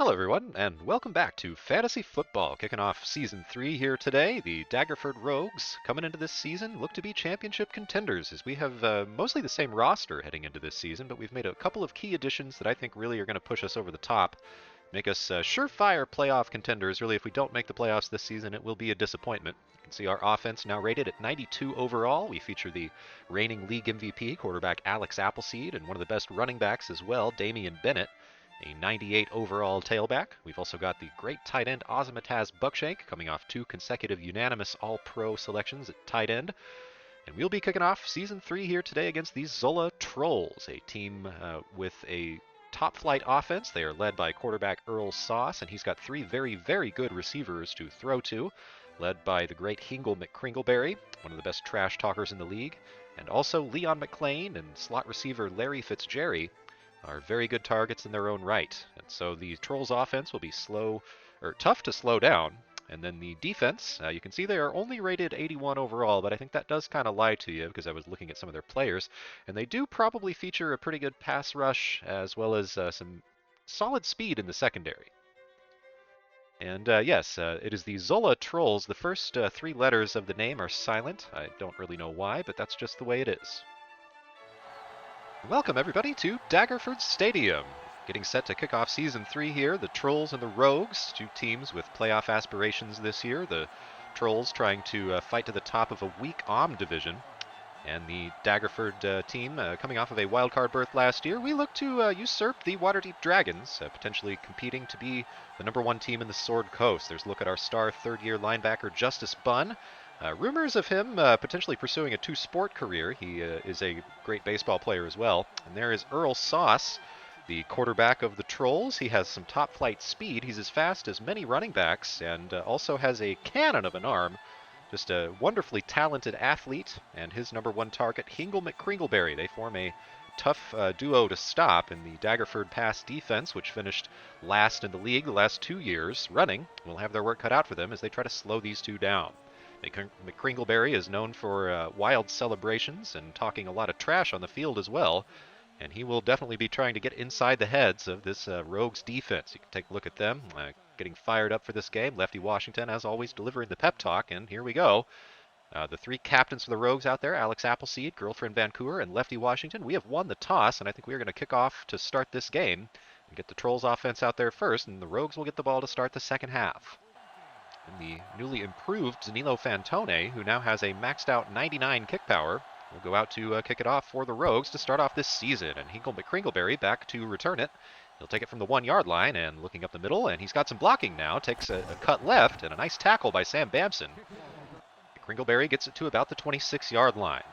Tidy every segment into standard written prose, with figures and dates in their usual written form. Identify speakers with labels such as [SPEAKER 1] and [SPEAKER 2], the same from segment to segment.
[SPEAKER 1] Hello everyone, and welcome back to Fantasy Football. Kicking off Season 3 here today, the Daggerford Rogues coming into this season look to be championship contenders as we have mostly the same roster heading into this season, but we've made a couple of key additions that I think really are going to push us over the top, make us surefire playoff contenders. Really, if we don't make the playoffs this season, it will be a disappointment. You can see our offense now rated at 92 overall. We feature the reigning league MVP, quarterback Alex Appleseed, and one of the best running backs as well, Damian Bennett, a 98 overall tailback. We've also got the great tight end Ozymataz Buckshank coming off 2 consecutive unanimous All-Pro selections at tight end. And we'll be kicking off Season 3 here today against the Keczulla Trolls, a team with a top-flight offense. They are led by quarterback Earl Sauce, and he's got 3 very, very good receivers to throw to, led by the great Hingle McCringleberry, one of the best trash talkers in the league, and also Leon McClain and slot receiver Larry Fitzgerald are very good targets in their own right. And so the Trolls offense will be tough to slow down. And then the defense, you can see they are only rated 81 overall, but I think that does kind of lie to you because I was looking at some of their players, and they do probably feature a pretty good pass rush as well as some solid speed in the secondary. And yes, it is the Keczulla Trolls. The first 3 letters of the name are silent. I don't really know why, but that's just the way it is. Welcome everybody to Daggerford Stadium. Getting set to kick off Season 3 here, the Trolls and the Rogues, 2 teams with playoff aspirations this year. The Trolls trying to fight to the top of a weak OM division, and the Daggerford team coming off of a wildcard berth last year. We look to usurp the Waterdeep Dragons, potentially competing to be the #1 team in the Sword Coast. There's a look at our star third-year linebacker Justice Bunn. Rumors of him potentially pursuing a 2-sport career. He is a great baseball player as well. And there is Earl Sauce, the quarterback of the Trolls. He has some top-flight speed. He's as fast as many running backs and also has a cannon of an arm. Just a wonderfully talented athlete. And his #1 target, Hingle McCringleberry. They form a tough duo to stop in the Daggerford pass defense, which finished last in the league the last 2 years running. Will have their work cut out for them as they try to slow these 2 down. McCringleberry is known for wild celebrations and talking a lot of trash on the field as well, and he will definitely be trying to get inside the heads of this Rogues defense. You can take a look at them, getting fired up for this game. Lefty Washington, as always, delivering the pep talk, and here we go. The 3 captains for the Rogues out there, Alex Appleseed, Girlfriend Vancouver, and Lefty Washington. We have won the toss, and I think we're going to kick off to start this game and get the Trolls offense out there first, and the Rogues will get the ball to start the second half. And the newly improved Danilo Fantone, who now has a maxed out 99 kick power, will go out to kick it off for the Rogues to start off this season. And Hingle McCringleberry back to return it. He'll take it from the 1-yard line and looking up the middle, and he's got some blocking now. Takes a cut left and a nice tackle by Sam Bamson. McCringleberry gets it to about the 26-yard line.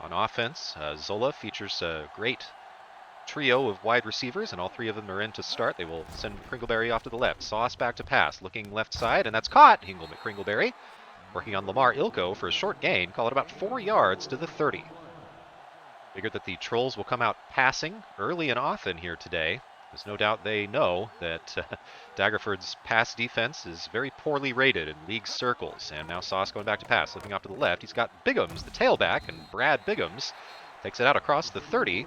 [SPEAKER 1] On offense, Zola features a great trio of wide receivers, and all 3 of them are in to start. They will send McCringleberry off to the left. Sauce back to pass, looking left side, and that's caught. Hingle McCringleberry working on Lamar Ilko for a short gain. Call it about 4 yards to the 30. Figured that the Trolls will come out passing early and often here today. There's no doubt they know that Daggerford's pass defense is very poorly rated in league circles. And now Sauce going back to pass, looking off to the left. He's got Biggums, the tailback, and Brad Biggums takes it out across the 30.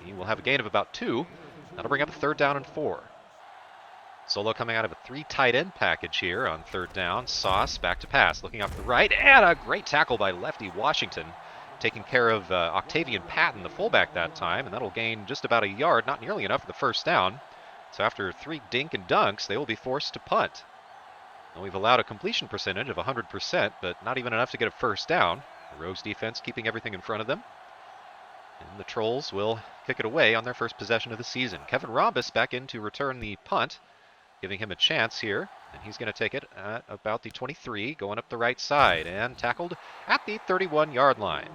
[SPEAKER 1] He will have a gain of about 2. That'll bring up a 3rd down and 4. Solo coming out of a 3 tight end package here on 3rd down. Sauce back to pass, looking off to the right, and a great tackle by Lefty Washington, taking care of Octavian Patton, the fullback that time, and that'll gain just about a yard, not nearly enough for the 1st down. So after 3 dink and dunks, they will be forced to punt. And we've allowed a completion percentage of 100%, but not even enough to get a 1st down. The Rogues defense keeping everything in front of them. And the Trolls will kick it away on their first possession of the season. Kevin Rhombus back in to return the punt, giving him a chance here. And he's going to take it at about the 23, going up the right side, and tackled at the 31-yard line.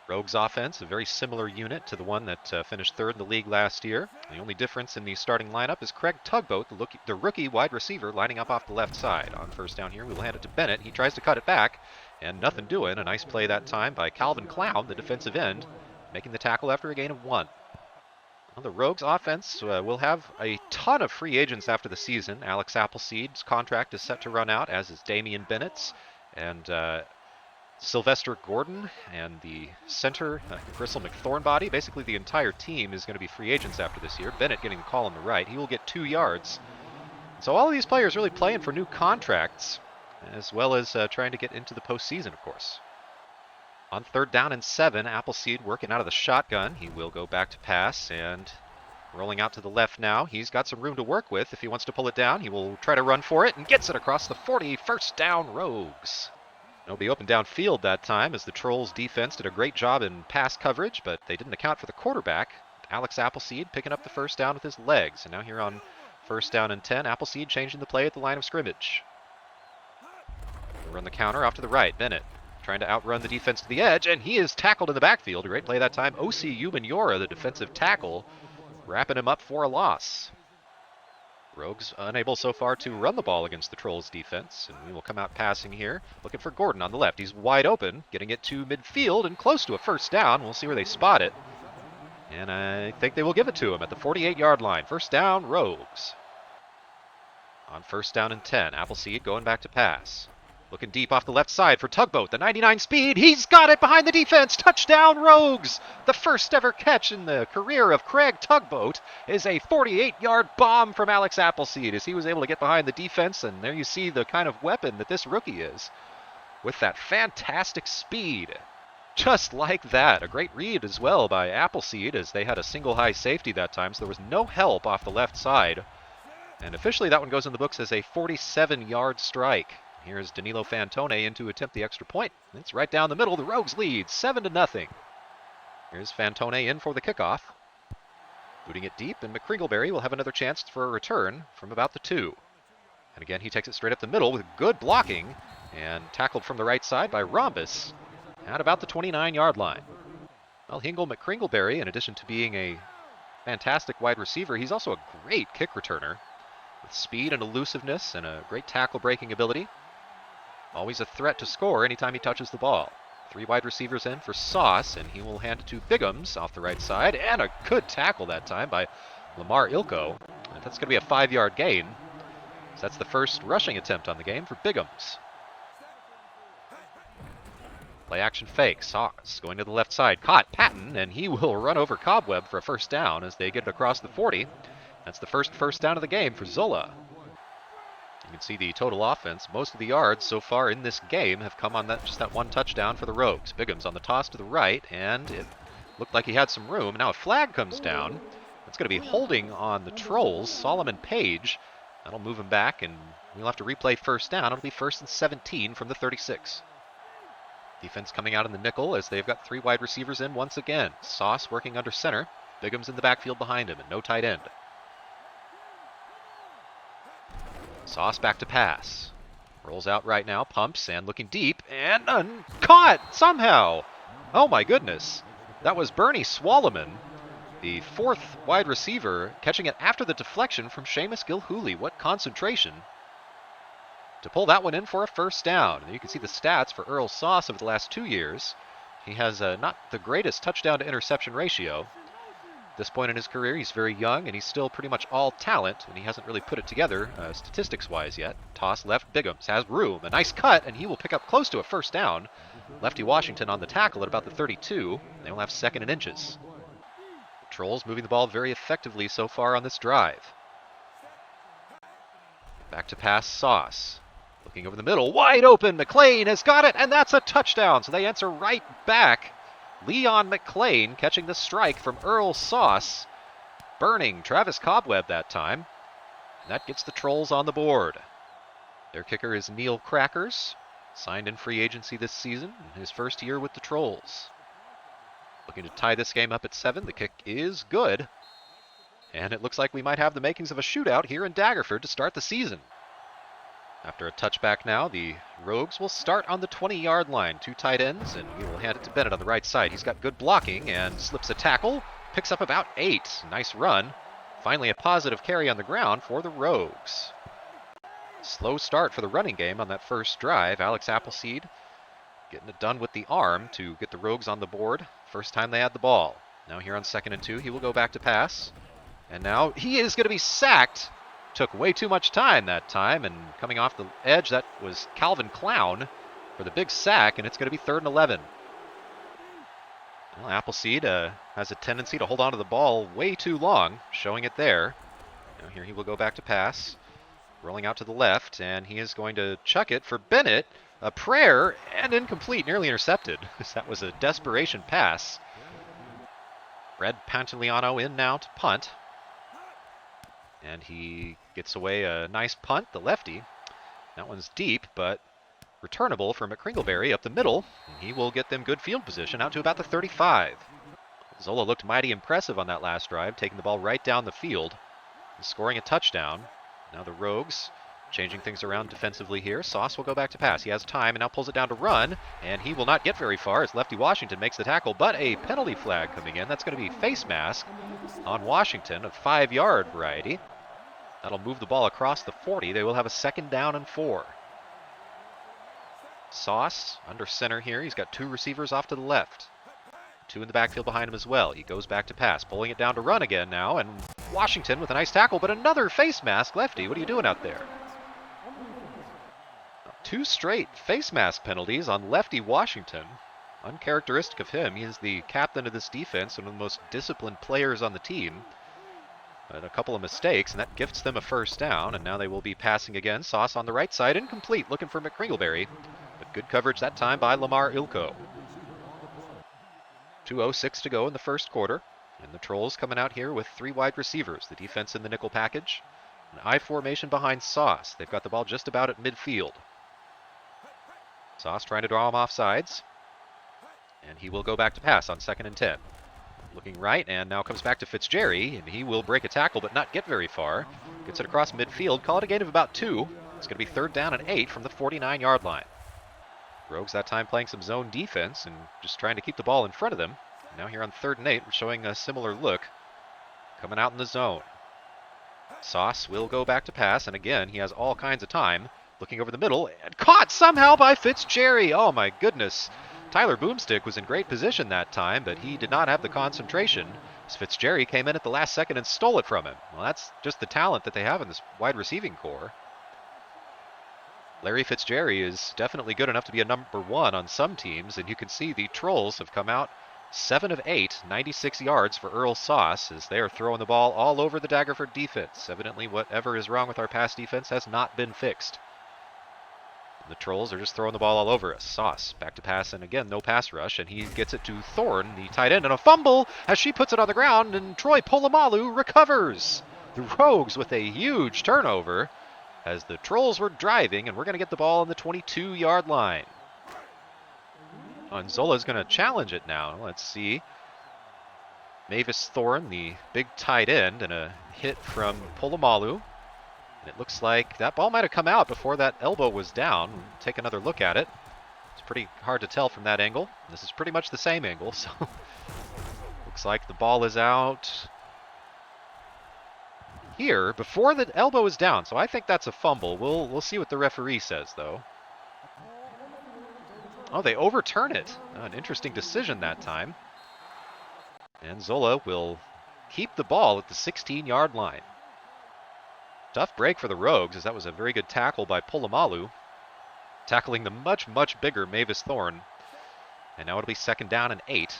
[SPEAKER 1] Rogues offense, a very similar unit to the one that finished 3rd in the league last year. The only difference in the starting lineup is Craig Tugboat, the rookie wide receiver, lining up off the left side. On 1st down here, we'll hand it to Bennett. He tries to cut it back, and nothing doing. A nice play that time by Calvin Clown, the defensive end, making the tackle after a gain of 1. Well, the Rogues offense will have a ton of free agents after the season. Alex Appleseed's contract is set to run out, as is Damian Bennett's. And Sylvester Gordon and the center, Gristle McThornbody. Basically, the entire team is going to be free agents after this year. Bennett getting the call on the right. He will get 2 yards So all of these players really playing for new contracts, as well as trying to get into the postseason, of course. On 3rd down and 7, Appleseed working out of the shotgun. He will go back to pass, and rolling out to the left now. He's got some room to work with. If he wants to pull it down, he will try to run for it and gets it across the 40. First down, Rogues. It'll be open downfield that time, as the Trolls defense did a great job in pass coverage, but they didn't account for the quarterback. Alex Appleseed picking up the first down with his legs. And now here on 1st down and 10, Appleseed changing the play at the line of scrimmage. Run the counter off to the right. Bennett trying to outrun the defense to the edge, and he is tackled in the backfield. A great play that time. O.C. Umanyora, the defensive tackle, wrapping him up for a loss. Rogues unable so far to run the ball against the Trolls defense, and we will come out passing here, looking for Gordon on the left. He's wide open, getting it to midfield and close to a first down. We'll see where they spot it. And I think they will give it to him at the 48-yard line. First down, Rogues. On 1st down and 10, Appleseed going back to pass. Looking deep off the left side for Tugboat, the 99 speed. He's got it behind the defense. Touchdown, Rogues. The first ever catch in the career of Craig Tugboat is a 48-yard bomb from Alex Appleseed as he was able to get behind the defense. And there you see the kind of weapon that this rookie is with that fantastic speed. Just like that. A great read as well by Appleseed as they had a single high safety that time, so there was no help off the left side. And officially that one goes in the books as a 47-yard strike. Here's Danilo Fantone in to attempt the extra point. It's right down the middle. The Rogues lead 7-0. Here's Fantone in for the kickoff. Booting it deep, and McCringleberry will have another chance for a return from about the 2. And again, he takes it straight up the middle with good blocking and tackled from the right side by Rhombus at about the 29-yard line. Well, Hingle McCringleberry, in addition to being a fantastic wide receiver, he's also a great kick returner with speed and elusiveness and a great tackle-breaking ability. Always a threat to score anytime he touches the ball. 3 wide receivers in for Sauce, and he will hand it to Biggums off the right side. And a good tackle that time by Lamar Ilko. And that's going to be a 5-yard gain. So that's the first rushing attempt on the game for Biggums. Play action fake. Sauce going to the left side. Caught Patton, and he will run over Cobweb for a first down as they get it across the 40. That's the first down of the game for Zola. You can see the total offense. Most of the yards so far in this game have come on just that one touchdown for the Rogues. Biggums on the toss to the right, and it looked like he had some room. Now a flag comes down. It's going to be holding on the Trolls. Solomon Page. That'll move him back, and we'll have to replay first down. It'll be 1st and 17 from the 36. Defense coming out in the nickel as they've got 3 wide receivers in once again. Sauce working under center. Biggums in the backfield behind him, and no tight end. Sauce back to pass. Rolls out right now, pumps, and looking deep, and caught somehow. Oh my goodness. That was Bernie Swalloman, the 4th wide receiver, catching it after the deflection from Seamus Gilhooly. What concentration to pull that one in for a first down. And you can see the stats for Earl Sauce over the last 2 years. He has not the greatest touchdown to interception ratio. At this point in his career, he's very young, and he's still pretty much all talent, and he hasn't really put it together statistics-wise yet. Toss left, Biggums has room. A nice cut, and he will pick up close to a first down. Lefty Washington on the tackle at about the 32. They will have 2nd and inches. Trolls moving the ball very effectively so far on this drive. Back to pass, Sauce. Looking over the middle, wide open. McLean has got it, and that's a touchdown. So they answer right back. Leon McLean catching the strike from Earl Sauce, burning Travis Cobweb that time. And that gets the Trolls on the board. Their kicker is Neil Crackers, signed in free agency this season, in his first year with the Trolls. Looking to tie this game up at 7. The kick is good. And it looks like we might have the makings of a shootout here in Daggerford to start the season. After a touchback now, the Rogues will start on the 20-yard line. 2 tight ends, and we will hand it to Bennett on the right side. He's got good blocking and slips a tackle. Picks up about 8. Nice run. Finally a positive carry on the ground for the Rogues. Slow start for the running game on that first drive. Alex Appleseed getting it done with the arm to get the Rogues on the board. First time they had the ball. Now here on 2nd and 2, he will go back to pass. And now he is going to be sacked. Took way too much time that time, and coming off the edge, that was Calvin Clown for the big sack, and it's going to be 3rd and 11. Well, Appleseed has a tendency to hold on to the ball way too long, showing it there. Now here he will go back to pass. rolling out to the left, and he is going to chuck it for Bennett. A prayer, and incomplete, nearly intercepted. That was a desperation pass. Red Pantaleano in now to punt. And he gets away a nice punt, the lefty. That one's deep, but returnable for McCringleberry up the middle. And he will get them good field position out to about the 35. Zola looked mighty impressive on that last drive, taking the ball right down the field and scoring a touchdown. Now the Rogues changing things around defensively here. Sauce will go back to pass. He has time and now pulls it down to run, and he will not get very far as Lefty Washington makes the tackle, but a penalty flag coming in. That's going to be face mask on Washington, a 5-yard variety. That'll move the ball across the 40. They will have a 2nd down and 4. Sauce under center here. He's got 2 receivers off to the left. 2 in the backfield behind him as well. He goes back to pass, pulling it down to run again now, and Washington with a nice tackle, but another face mask. Lefty, what are you doing out there? 2 straight face mask penalties on Lefty Washington. Uncharacteristic of him. He is the captain of this defense, one of the most disciplined players on the team. But a couple of mistakes, and that gifts them a 1st down, and now they will be passing again. Sauce on the right side, incomplete, looking for McCringleberry, but good coverage that time by Lamar Ilko. 2:06 to go in the 1st quarter, and the Trolls coming out here with 3 wide receivers, the defense in the nickel package. An I formation behind Sauce. They've got the ball just about at midfield. Sauce trying to draw him off sides, and he will go back to pass on 2nd and 10. Looking right, and now comes back to Fitzgerald, and he will break a tackle but not get very far. Gets it across midfield, call it a gain of about 2. It's going to be 3rd down and 8 from the 49-yard line. Rogues that time playing some zone defense and just trying to keep the ball in front of them. Now here on 3rd and 8, we're showing a similar look. Coming out in the zone. Sauce will go back to pass, and again, he has all kinds of time. Looking over the middle, and caught somehow by Fitzgerald. Oh my goodness. Tyler Boomstick was in great position that time, but he did not have the concentration as Fitzgerald came in at the last second and stole it from him. Well, that's just the talent that they have in this wide receiving core. Larry Fitzgerald is definitely good enough to be a number 1 on some teams, and you can see the Trolls have come out 7 of 8, 96 yards for Earl Sauce as they are throwing the ball all over the Daggerford defense. Evidently, whatever is wrong with our pass defense has not been fixed. The Trolls are just throwing the ball all over us. Sauce back to pass, and again, no pass rush, and he gets it to Thorne, the tight end, and a fumble as she puts it on the ground, and Troy Polamalu recovers. The Rogues with a huge turnover as the Trolls were driving, and we're going to get the ball on the 22-yard line. And Zola's going to challenge it now. Let's see. Mavis Thorne, the big tight end, and a hit from Polamalu. It looks like that ball might have come out before that elbow was down. Take another look at it. It's pretty hard to tell from that angle. This is pretty much the same angle, so looks like the ball is out here before the elbow is down. So I think that's a fumble. We'll see what the referee says, though. Oh, they overturn it. An interesting decision that time. And Zola will keep the ball at the 16-yard line. Tough break for the Rogues, as that was a very good tackle by Polamalu, tackling the much, much bigger Mavis Thorne. And now it'll be 2nd down and 8.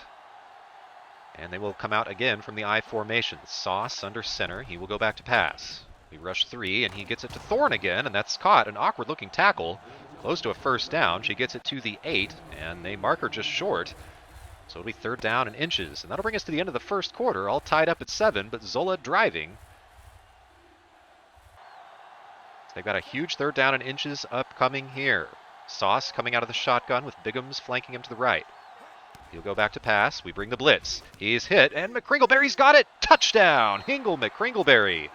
[SPEAKER 1] And they will come out again from the I formation. Sauce under center. He will go back to pass. We rush 3, and he gets it to Thorne again, and that's caught. An awkward-looking tackle, close to a 1st down. She gets it to the 8, and they mark her just short. So it'll be 3rd down and inches. And that'll bring us to the end of the 1st quarter, all tied up at 7, but Zola driving. They've got a huge 3rd down and inches upcoming here. Sauce coming out of the shotgun with Biggums flanking him to the right. He'll go back to pass. We bring the blitz. He's hit, and McCringleberry's got it. Touchdown! Hingle McCringleberry.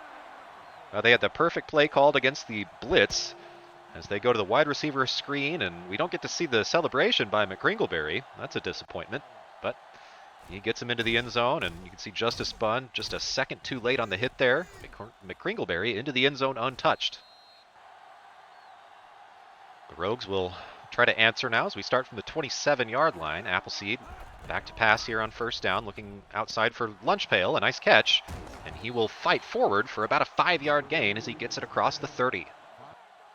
[SPEAKER 1] They had the perfect play called against the blitz as they go to the wide receiver screen, and we don't get to see the celebration by McCringleberry. That's a disappointment, but he gets him into the end zone, and you can see Justice spun just a second too late on the hit there. McCringleberry into the end zone untouched. The Rogues will try to answer now as we start from the 27-yard line. Appleseed back to pass here on 1st down, looking outside for Lunch Pail. A nice catch, and he will fight forward for about a 5-yard gain as he gets it across the 30.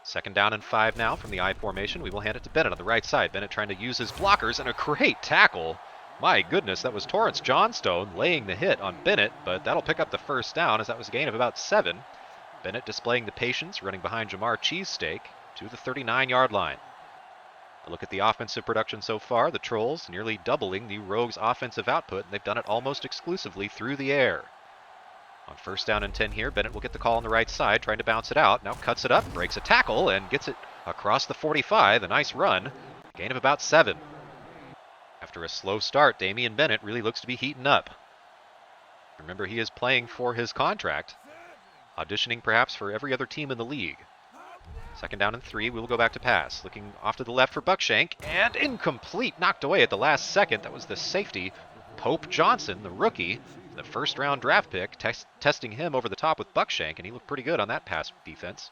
[SPEAKER 1] 2nd down and 5 now from the I formation. We will hand it to Bennett on the right side. Bennett trying to use his blockers, and a great tackle. My goodness, that was Torrance Johnstone laying the hit on Bennett, but that'll pick up the 1st down as that was a gain of about 7. Bennett displaying the patience, running behind Jamar Cheesesteak to the 39-yard line. A look at the offensive production so far. The Trolls nearly doubling the Rogues' offensive output, and they've done it almost exclusively through the air. On first down and 10 here, Bennett will get the call on the right side, trying to bounce it out. Now cuts it up, breaks a tackle, and gets it across the 45. A nice run. Gain of about 7. After a slow start, Damian Bennett really looks to be heating up. Remember, he is playing for his contract, auditioning perhaps for every other team in the league. Second down and 3, we will go back to pass. Looking off to the left for Buckshank, and incomplete, knocked away at the last second. That was the safety, Pope Johnson, the rookie, the first-round draft pick, testing him over the top with Buckshank, and he looked pretty good on that pass defense.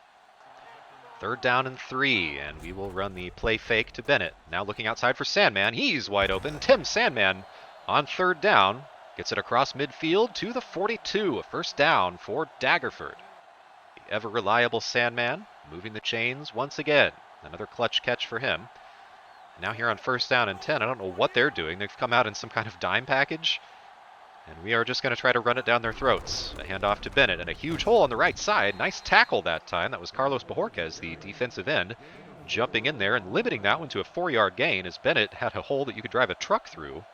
[SPEAKER 1] Third down and 3, and we will run the play fake to Bennett. Now looking outside for Sandman. He's wide open. Tim Sandman on third down gets it across midfield to the 42. A first down for Daggerford. The ever-reliable Sandman moving the chains once again. Another clutch catch for him. Now here on first down and 10, I don't know what they're doing. They've come out in some kind of dime package, and we are just going to try to run it down their throats. A handoff to Bennett, and a huge hole on the right side. Nice tackle that time. That was Carlos Bajorquez, the defensive end, jumping in there and limiting that one to a 4-yard gain, as Bennett had a hole that you could drive a truck through.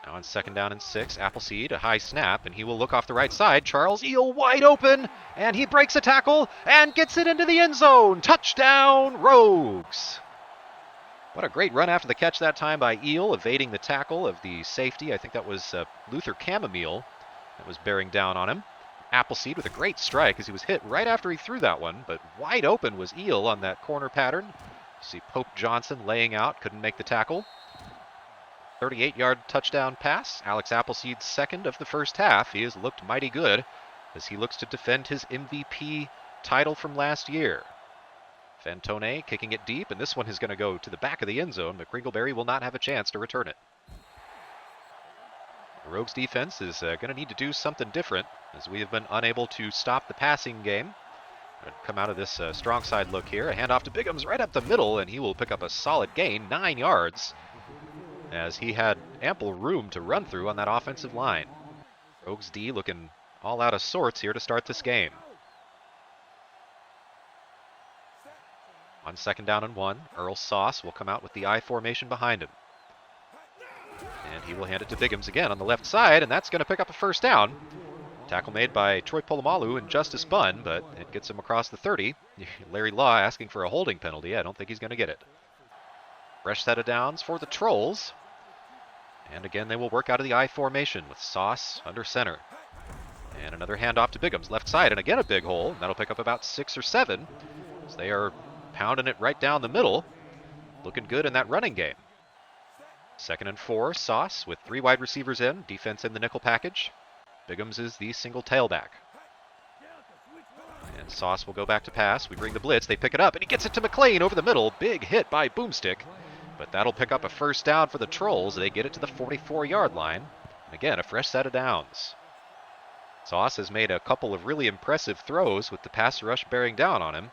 [SPEAKER 1] Now on second down and 6, Appleseed, a high snap, and he will look off the right side. Charles Eel wide open, and he breaks a tackle and gets it into the end zone. Touchdown, Rogues! What a great run after the catch that time by Eel, evading the tackle of the safety. I think that was Luther Chamomile that was bearing down on him. Appleseed with a great strike as he was hit right after he threw that one, but wide open was Eel on that corner pattern. You see Pope Johnson laying out, couldn't make the tackle. 38-yard touchdown pass. Alex Appleseed's second of the first half. He has looked mighty good as he looks to defend his MVP title from last year. Fantone kicking it deep, and this one is going to go to the back of the end zone, but Kringleberry will not have a chance to return it. The Rogues defense is going to need to do something different, as we have been unable to stop the passing game. Come out of this strong side look here. A handoff to Biggums right up the middle, and he will pick up a solid gain, 9 yards, as he had ample room to run through on that offensive line. Rogues D looking all out of sorts here to start this game. On second down and 1, Earl Sauce will come out with the I formation behind him. And he will hand it to Biggums again on the left side, and that's going to pick up a first down. Tackle made by Troy Polamalu and Justice Bunn, but it gets him across the 30. Larry Law asking for a holding penalty. I don't think he's going to get it. Fresh set of downs for the Trolls. And again, they will work out of the I formation with Sauce under center. And another handoff to Biggums, left side, and again a big hole. That'll pick up about 6 or 7. So they are pounding it right down the middle. Looking good in that running game. Second and 4, Sauce with 3 wide receivers in, defense in the nickel package. Biggums is the single tailback. And Sauce will go back to pass. We bring the blitz, they pick it up, and he gets it to McLean over the middle. Big hit by Boomstick. But that'll pick up a first down for the Trolls. They get it to the 44-yard line. And again, a fresh set of downs. Sauce has made a couple of really impressive throws with the pass rush bearing down on him.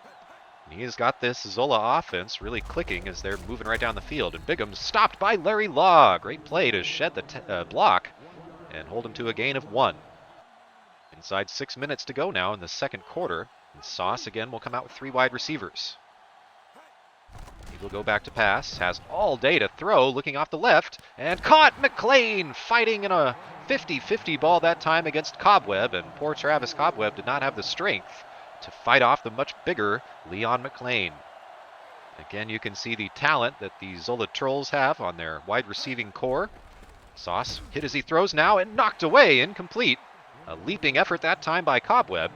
[SPEAKER 1] And he has got this Zola offense really clicking as they're moving right down the field. And Biggums stopped by Larry Law. Great play to shed the block and hold him to a gain of 1. Inside 6 minutes to go now in the second quarter. And Sauce again will come out with 3 wide receivers. He will go back to pass, has all day to throw, looking off the left, and caught McLean fighting in a 50-50 ball that time against Cobweb, and poor Travis Cobweb did not have the strength to fight off the much bigger Leon McLean. Again, you can see the talent that the Zola Trolls have on their wide receiving core. Sauce hit as he throws now and knocked away, incomplete. A leaping effort that time by Cobweb.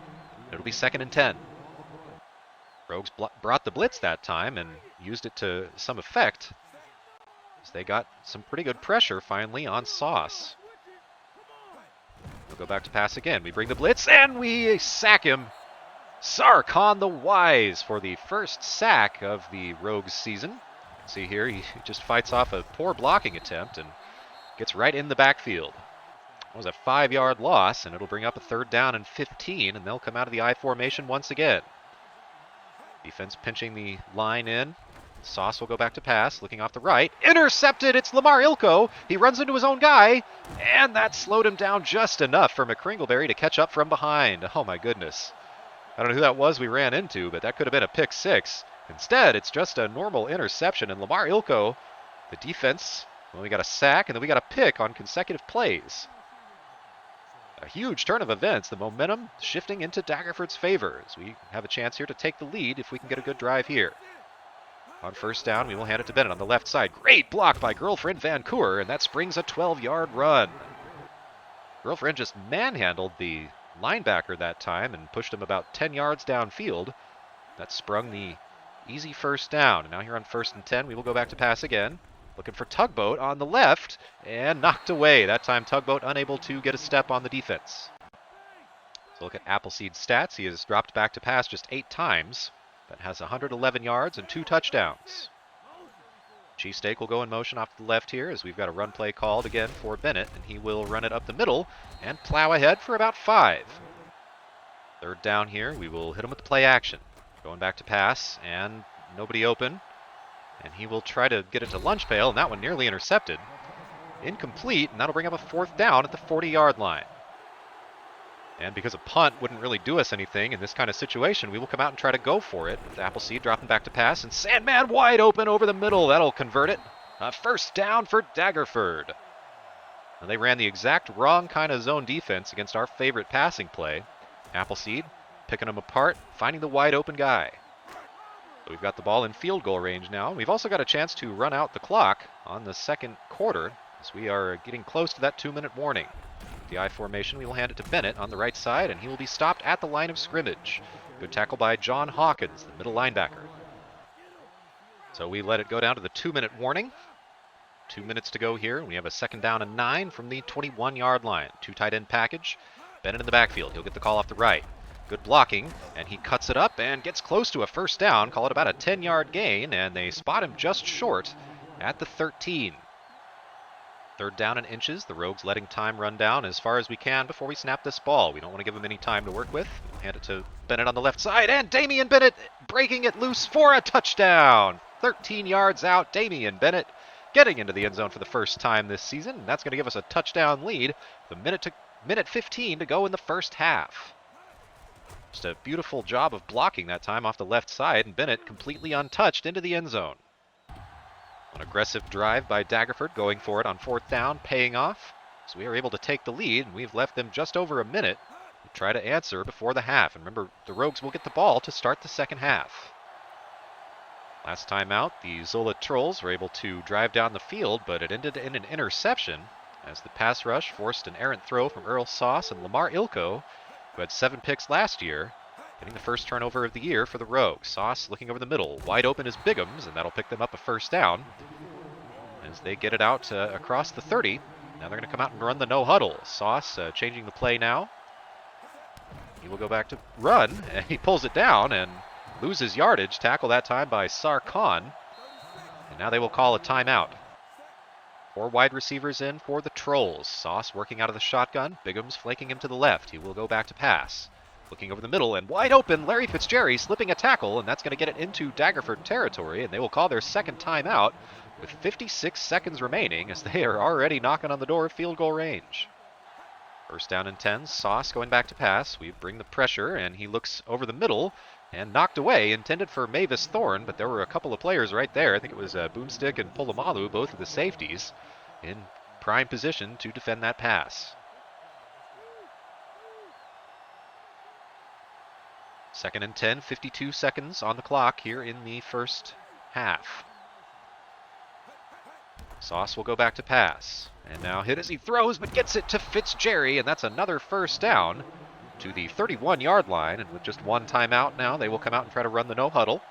[SPEAKER 1] It'll be second and 10. Rogues brought the blitz that time and used it to some effect, as they got some pretty good pressure finally on Sauce. We'll go back to pass again. We bring the blitz and we sack him. Sarkhan the Wise for the first sack of the Rogues season. See here, he just fights off a poor blocking attempt and gets right in the backfield. It was a 5-yard loss, and it'll bring up a third down and 15, and they'll come out of the I formation once again. Defense pinching the line in. Sauce will go back to pass, looking off the right. Intercepted! It's Lamar Ilko. He runs into his own guy, and that slowed him down just enough for McCringleberry to catch up from behind. Oh my goodness. I don't know who that was we ran into, but that could have been a pick six. Instead, it's just a normal interception, and Lamar Ilko, the defense, well, we got a sack, and then we got a pick on consecutive plays. A huge turn of events, the momentum shifting into Daggerford's favor as we have a chance here to take the lead if we can get a good drive here. On first down, we will hand it to Bennett on the left side. Great block by Girlfriend Vancouver, and that springs a 12-yard run. Girlfriend just manhandled the linebacker that time and pushed him about 10 yards downfield. That sprung the easy first down. And now here on 1st and 10, we will go back to pass again. Looking for Tugboat on the left, and knocked away. That time Tugboat unable to get a step on the defense. So look at Appleseed's stats. He has dropped back to pass just 8 times, but has 111 yards and 2 touchdowns. Cheesesteak will go in motion off to the left here as we've got a run play called again for Bennett, and he will run it up the middle and plow ahead for about 5. 3rd down here, we will hit him with the play action. Going back to pass, and nobody open. And he will try to get it to lunch pail, and that one nearly intercepted. Incomplete, and that'll bring up a 4th down at the 40-yard line. And because a punt wouldn't really do us anything in this kind of situation, we will come out and try to go for it. With Appleseed dropping back to pass, and Sandman wide open over the middle. That'll convert it. A 1st down for Daggerford. And they ran the exact wrong kind of zone defense against our favorite passing play. Appleseed picking them apart, finding the wide open guy. So we've got the ball in field goal range now. We've also got a chance to run out the clock on the 2nd quarter as we are getting close to that 2-minute warning. The I formation, we will hand it to Bennett on the right side, and he will be stopped at the line of scrimmage. Good tackle by John Hawkins, the middle linebacker. So we let it go down to the 2-minute warning. 2 minutes to go here. We have a 2nd down and 9 from the 21-yard line. 2 tight end package. Bennett in the backfield. He'll get the call off the right. Good blocking, and he cuts it up and gets close to a 1st down. Call it about a 10-yard gain, and they spot him just short at the 13. 3rd down in inches. The Rogues letting time run down as far as we can before we snap this ball. We don't want to give them any time to work with. We'll hand it to Bennett on the left side, and Damian Bennett breaking it loose for a touchdown. 13 yards out, Damian Bennett getting into the end zone for the first time this season, and that's going to give us a touchdown lead. The minute 15 to go in the first half. Just a beautiful job of blocking that time off the left side, and Bennett completely untouched into the end zone. An aggressive drive by Daggerford, going for it on 4th down, paying off. So we are able to take the lead, and we've left them just over a minute to try to answer before the half. And remember, the Rogues will get the ball to start the 2nd half. Last time out, the Keczulla Trolls were able to drive down the field, but it ended in an interception as the pass rush forced an errant throw from Earl Sauce and Lamar Ilko, who had 7 picks last year, getting the first turnover of the year for the Rogues. Sauce looking over the middle. Wide open is Biggums, and that'll pick them up a 1st down as they get it out across the 30. Now they're going to come out and run the no huddle. Sauce changing the play now. He will go back to run, and he pulls it down and loses yardage. Tackle that time by Sar Khan. And now they will call a timeout. 4 wide receivers in for the Trolls. Sauce working out of the shotgun. Biggums flanking him to the left. He will go back to pass. Looking over the middle and wide open, Larry Fitzgerald slipping a tackle, and that's going to get it into Daggerford territory, and they will call their 2nd timeout with 56 seconds remaining as they are already knocking on the door of field goal range. 1st down and 10. Sauce going back to pass. We bring the pressure, and he looks over the middle and knocked away, intended for Mavis Thorne, but there were a couple of players right there. I think it was Boomstick and Polomalu, both of the safeties, in prime position to defend that pass. 2nd and 10, 52 seconds on the clock here in the first half. Sauce will go back to pass. And now hit as he throws, but gets it to Fitzgerald, and that's another 1st down to the 31-yard line. And with just 1 timeout now, they will come out and try to run the no huddle.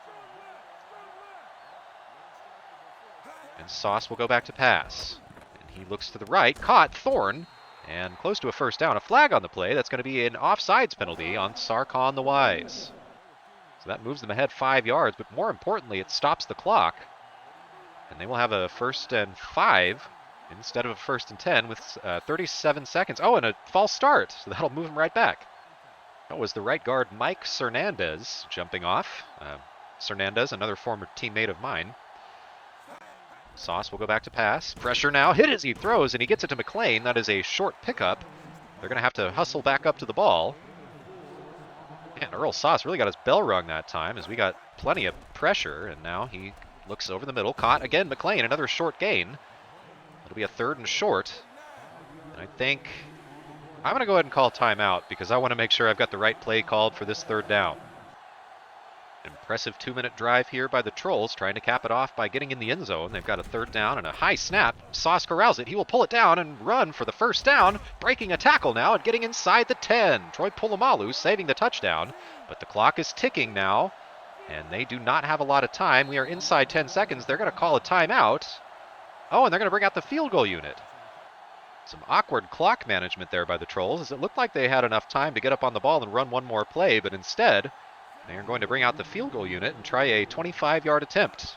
[SPEAKER 1] And Sauce will go back to pass. And he looks to the right, caught Thorne, and close to a 1st down. A flag on the play. That's going to be an offsides penalty on Sarkhan the Wise. So that moves them ahead 5 yards, but more importantly, it stops the clock. And they will have a 1st and 5 instead of a 1st and 10 with 37 seconds. Oh, and a false start. So that'll move them right back. That was the right guard, Mike Cernandez, jumping off. Cernandez, another former teammate of mine. Sauce will go back to pass. Pressure now. Hit as he throws, and he gets it to McLean. That is a short pickup. They're going to have to hustle back up to the ball. Man, Earl Sauce really got his bell rung that time as we got plenty of pressure, and now he looks over the middle. Caught again, McLean, another short gain. It'll be a 3rd and short. And I think I'm going to go ahead and call timeout because I want to make sure I've got the right play called for this 3rd down. Impressive 2-minute drive here by the Trolls, trying to cap it off by getting in the end zone. They've got a 3rd down and a high snap. Sauce corrals it. He will pull it down and run for the 1st down, breaking a tackle now and getting inside the 10. Troy Polamalu saving the touchdown, but the clock is ticking now, and they do not have a lot of time. We are inside 10 seconds. They're going to call a timeout. Oh, and they're going to bring out the field goal unit. Some awkward clock management there by the Trolls, as it looked like they had enough time to get up on the ball and run one more play, but instead they are going to bring out the field goal unit and try a 25-yard attempt.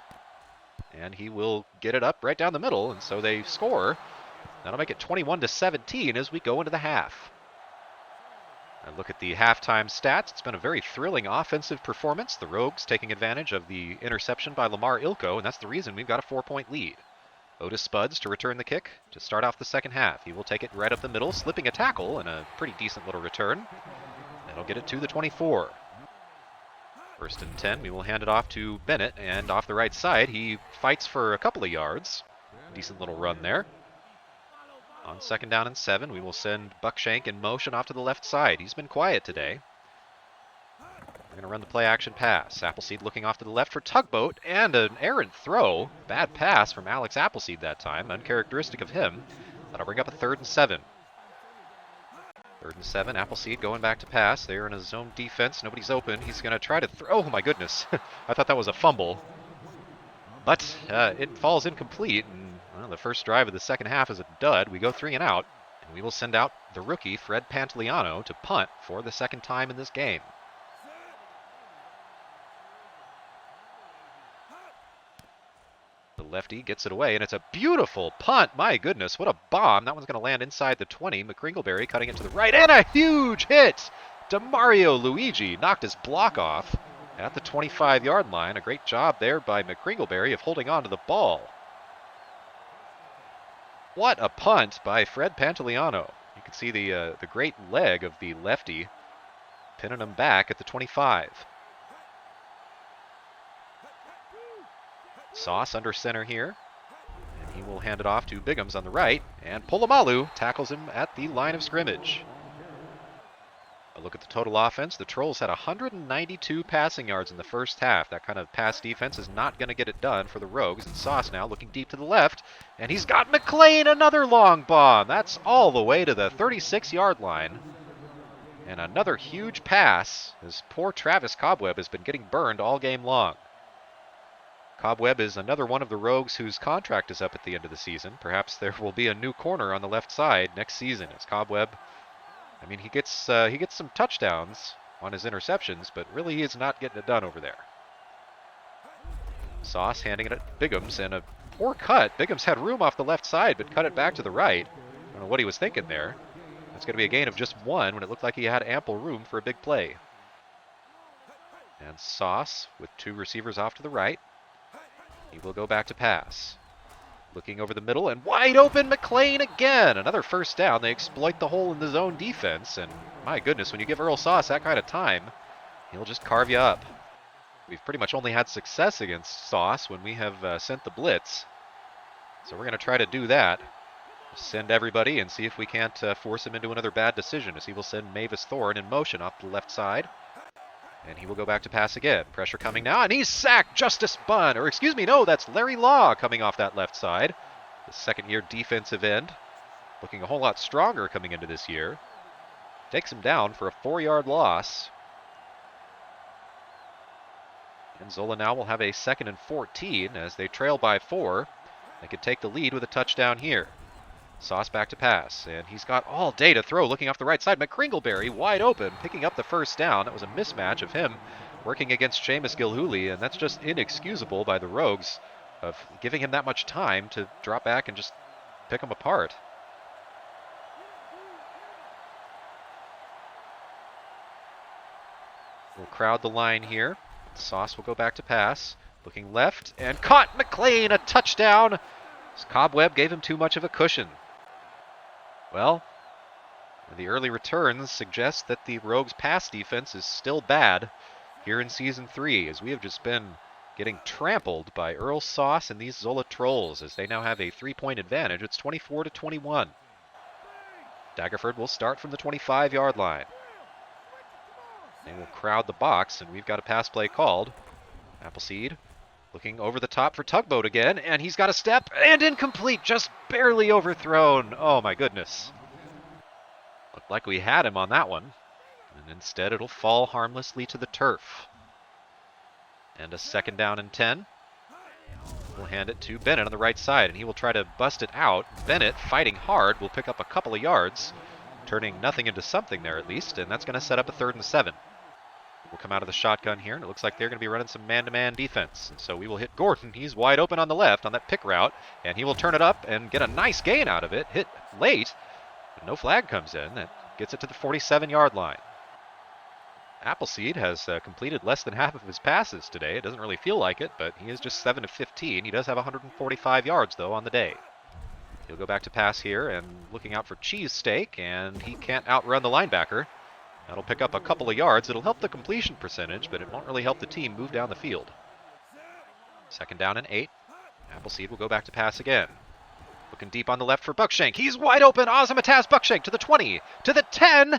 [SPEAKER 1] And he will get it up right down the middle, and so they score. That'll make it 21-17 as we go into the half. I look at the halftime stats. It's been a very thrilling offensive performance. The Rogues taking advantage of the interception by Lamar Ilko, and that's the reason we've got a 4-point lead. Otis Spuds to return the kick to start off the second half. He will take it right up the middle, slipping a tackle and a pretty decent little return. That'll get it to the 24. 1st and 10, we will hand it off to Bennett, and off the right side, he fights for a couple of yards. Decent little run there. On 2nd down and 7, we will send Buckshank in motion off to the left side. He's been quiet today. We're going to run the play action pass. Appleseed looking off to the left for Tugboat, and an errant throw. Bad pass from Alex Appleseed that time, uncharacteristic of him. That'll bring up a 3rd and 7. 3rd and 7, Appleseed going back to pass. They're in a zone defense. Nobody's open. He's going to try to throw. Oh, my goodness. I thought that was a fumble. But it falls incomplete. And well, the first drive of the second half is a dud. We go 3 and out. And we will send out the rookie, Fred Pantaleano, to punt for the 2nd time in this game. The lefty gets it away, and it's a beautiful punt. My goodness, what a bomb. That one's going to land inside the 20. McCringleberry cutting it to the right, and a huge hit. DeMario Luigi knocked his block off at the 25-yard line. A great job there by McCringleberry of holding on to the ball. What a punt by Fred Pantaleano. You can see the great leg of the lefty pinning him back at the 25. Sauce under center here, and he will hand it off to Biggums on the right, and Polamalu tackles him at the line of scrimmage. A look at the total offense. The Trolls had 192 passing yards in the first half. That kind of pass defense is not going to get it done for the Rogues, and Sauce now looking deep to the left, and he's got McLean, another long bomb. That's all the way to the 36-yard line. And another huge pass, as poor Travis Cobweb has been getting burned all game long. Cobweb is another one of the Rogues whose contract is up at the end of the season. Perhaps there will be a new corner on the left side next season as Cobweb, I mean, he gets some touchdowns on his interceptions, but really he is not getting it done over there. Sauce handing it at Biggums, and a poor cut. Biggums had room off the left side, but cut it back to the right. I don't know what he was thinking there. It's going to be a gain of just 1 when it looked like he had ample room for a big play. And Sauce with 2 receivers off to the right. He will go back to pass. Looking over the middle, and wide open McLean again. Another first down. They exploit the hole in the zone defense, and my goodness, when you give Earl Sauce that kind of time, he'll just carve you up. We've pretty much only had success against Sauce when we have sent the blitz. So we're going to try to do that. Send everybody and see if we can't force him into another bad decision, as he will send Mavis Thorne in motion off the left side. And he will go back to pass again. Pressure coming now, and he's sacked. Justice Bunn, or excuse me, no, that's Larry Law coming off that left side. The second-year defensive end, looking a whole lot stronger coming into this year. Takes him down for a 4-yard loss. And Zola now will have a 2nd and 14 as they trail by 4. They could take the lead with a touchdown here. Sauce back to pass, and he's got all day to throw, looking off the right side. McCringleberry wide open, picking up the first down. That was a mismatch of him working against Seamus Gilhooly, and that's just inexcusable by the Rogues of giving him that much time to drop back and just pick him apart. We'll crowd the line here. Sauce will go back to pass, looking left, and caught McLean, a touchdown. Cobweb gave him too much of a cushion. Well, The early returns suggest that the Rogues' pass defense is still bad here in Season 3, as we have just been getting trampled by Earl Sauce and these Keczulla Trolls, as they now have a 3-point advantage. It's 24-21. Daggerford will start from the 25-yard line. They will crowd the box, and we've got a pass play called. Appleseed looking over the top for Tugboat again, and he's got a step, and incomplete, just barely overthrown. Oh my goodness. Looked like we had him on that one, and instead it'll fall harmlessly to the turf. And a 2nd down and 10. We'll hand it to Bennett on the right side, and he will try to bust it out. Bennett, fighting hard, will pick up a couple of yards, turning nothing into something there at least, and that's going to set up a 3rd and 7. We'll come out of the shotgun here, and it looks like they're going to be running some man-to-man defense. And so we will hit Gordon. He's wide open on the left on that pick route, and he will turn it up and get a nice gain out of it. Hit late, but no flag comes in. That gets it to the 47-yard line. Appleseed has completed less than half of his passes today. It doesn't really feel like it, but he is just 7 of 15. He does have 145 yards, though, on the day. He'll go back to pass here, and looking out for Cheesesteak, and he can't outrun the linebacker. That'll pick up a couple of yards. It'll help the completion percentage, but it won't really help the team move down the field. 2nd down and 8. Appleseed will go back to pass again. Looking deep on the left for Buckshank. He's wide open. Ozymataz Buckshank to the 20, to the 10.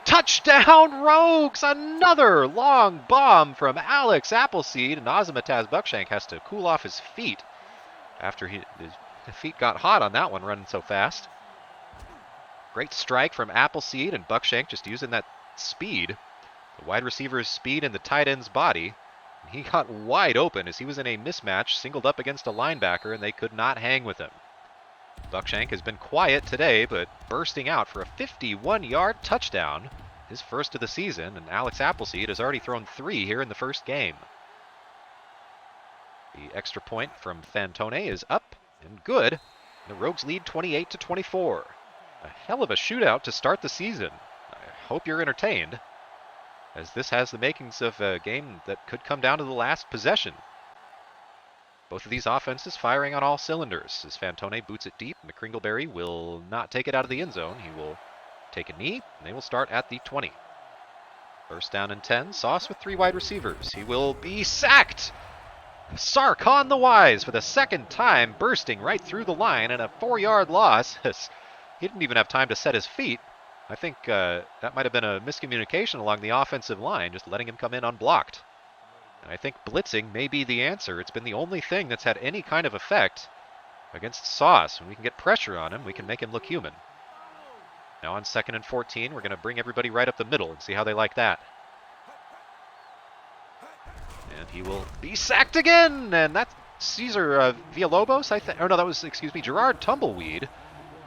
[SPEAKER 1] Touchdown Rogues! Another long bomb from Alex Appleseed, and Ozymataz Buckshank has to cool off his feet after his feet got hot on that one running so fast. Great strike from Appleseed, and Buckshank just using that speed, the wide receiver's speed and the tight end's body. He got wide open as he was in a mismatch, singled up against a linebacker, and they could not hang with him. Buckshank has been quiet today, but bursting out for a 51-yard touchdown, his first of the season, and Alex Appleseed has already thrown 3 here in the first game. The extra point from Fantone is up and good. The Rogues lead 28-24. A hell of a shootout to start the season. I hope you're entertained, as this has the makings of a game that could come down to the last possession. Both of these offenses firing on all cylinders. As Fantone boots it deep, McCringleberry will not take it out of the end zone. He will take a knee, and they will start at the 20. 1st down and 10. Sauce with 3 wide receivers. He will be sacked. Sark on the wise for the 2nd time, bursting right through the line, and a 4-yard loss. He didn't even have time to set his feet. I think that might have been a miscommunication along the offensive line, just letting him come in unblocked. And I think blitzing may be the answer. It's been the only thing that's had any kind of effect against Sauce. When we can get pressure on him, we can make him look human. Now on 2nd and 14, we're going to bring everybody right up the middle and see how they like that. And he will be sacked again, and that's Cesar Villalobos, I think. Oh no, that was, Gerard Tumbleweed.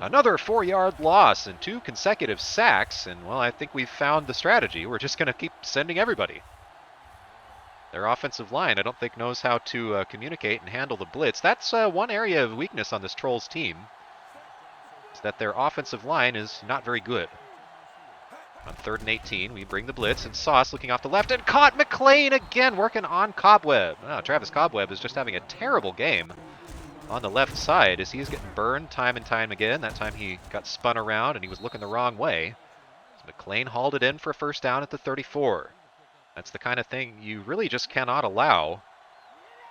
[SPEAKER 1] Another 4-yard loss and 2 consecutive sacks, and well, I think we've found the strategy. We're just going to keep sending everybody. Their offensive line, I don't think, knows how to communicate and handle the blitz. That's one area of weakness on this Trolls team, is that their offensive line is not very good. On 3rd and 18, we bring the blitz, and Sauce looking off the left, and caught McLean again, working on Cobweb. Oh, Travis Cobweb is just having a terrible game on the left side as he is getting burned time and time again. That time he got spun around and he was looking the wrong way. So McLean hauled it in for a 1st down at the 34. That's the kind of thing you really just cannot allow.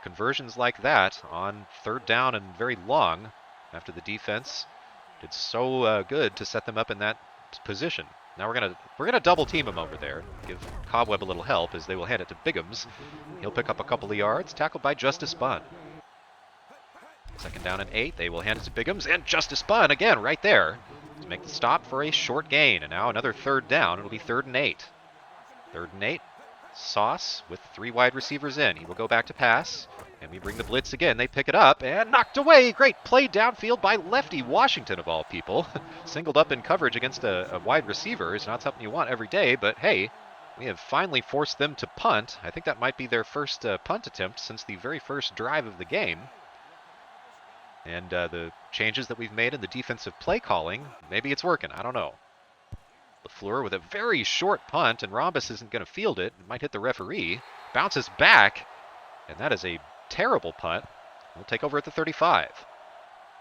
[SPEAKER 1] Conversions like that on 3rd down and very long after the defense did so good to set them up in that position. Now we're gonna double team him over there. Give Cobweb a little help as they will hand it to Biggums. He'll pick up a couple of yards, tackled by Justice Bunn. 2nd down and 8. They will hand it to Biggums, and Justice Bunn again right there to make the stop for a short gain. And now another 3rd down. It'll be 3rd and 8. 3rd and 8. Sauce with 3 wide receivers in. He will go back to pass, and we bring the blitz again. They pick it up and knocked away. Great play downfield by Lefty Washington of all people. Singled up in coverage against a wide receiver is not something you want every day, but hey, we have finally forced them to punt. I think that might be their first punt attempt since the very first drive of the game. And the changes that we've made in the defensive play calling, maybe it's working. I don't know. LaFleur with a very short punt, and Rhombus isn't going to field it. It might hit the referee. Bounces back, and that is a terrible punt. We'll take over at the 35.